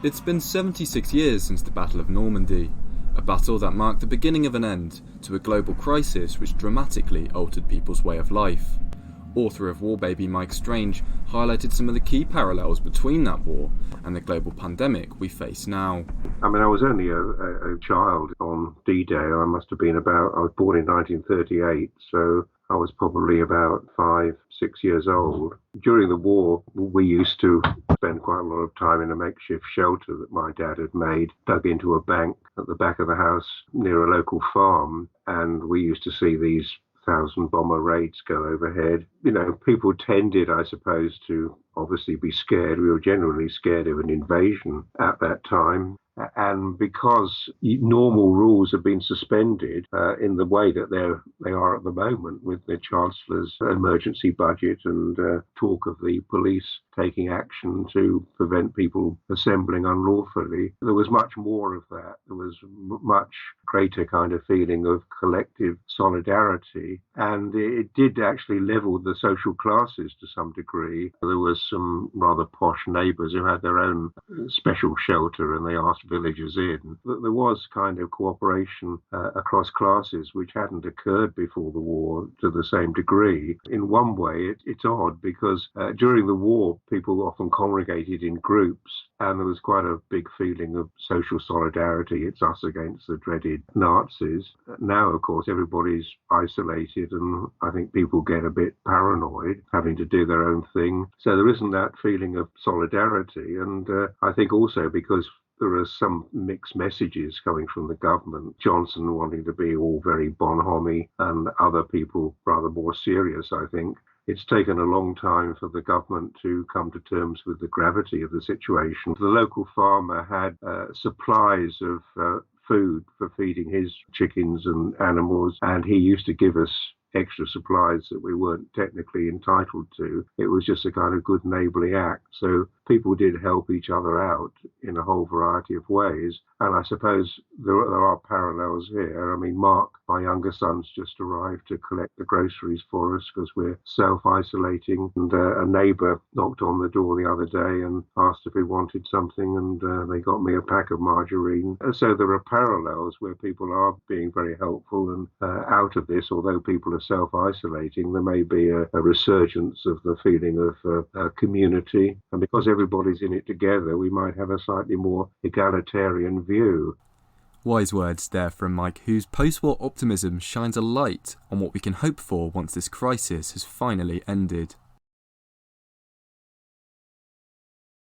It's been 76 years since the Battle of Normandy, a battle that marked the beginning of an end to a global crisis which dramatically altered people's way of life. Author of War Baby Mike Strange highlighted some of the key parallels between that war and the global pandemic we face now. I was only a child on D-Day. I was born in 1938, so I was probably about 5, 6 years old. During the war, we used to spend quite a lot of time in a makeshift shelter that my dad had made, dug into a bank at the back of the house near a local farm, and we used to see these 1,000 bomber raids go overhead. People tended, I suppose, to obviously be scared. We were generally scared of an invasion at that time. And because normal rules have been suspended in the way that they are at the moment, with the Chancellor's emergency budget and talk of the police taking action to prevent people assembling unlawfully, there was much more of that. There was much greater kind of feeling of collective solidarity, and it did actually level the social classes to some degree. There was some rather posh neighbours who had their own special shelter, and they asked villagers in. There was kind of cooperation across classes which hadn't occurred before the war to the same degree. In one way, it's odd because during the war, people often congregated in groups, and there was quite a big feeling of social solidarity. It's us against the dreaded Nazis. Now, of course, everybody's isolated, and I think people get a bit paranoid having to do their own thing. So there isn't that feeling of solidarity. And I think also because there are some mixed messages coming from the government. Johnson wanting to be all very bonhomie, and other people rather more serious, I think. It's taken a long time for the government to come to terms with the gravity of the situation. The local farmer had supplies of food for feeding his chickens and animals, and he used to give us extra supplies that we weren't technically entitled to. It was just a kind of good neighbourly act. So people did help each other out in a whole variety of ways. And I suppose there are parallels here. Mark, my younger son's just arrived to collect the groceries for us because we're self-isolating. And a neighbour knocked on the door the other day and asked if we wanted something, and they got me a pack of margarine. So there are parallels where people are being very helpful, and out of this, although people are self-isolating, there may be a resurgence of the feeling of a community. And because everybody's in it together, we might have a slightly more egalitarian view. Wise words there from Mike, whose post-war optimism shines a light on what we can hope for once this crisis has finally ended.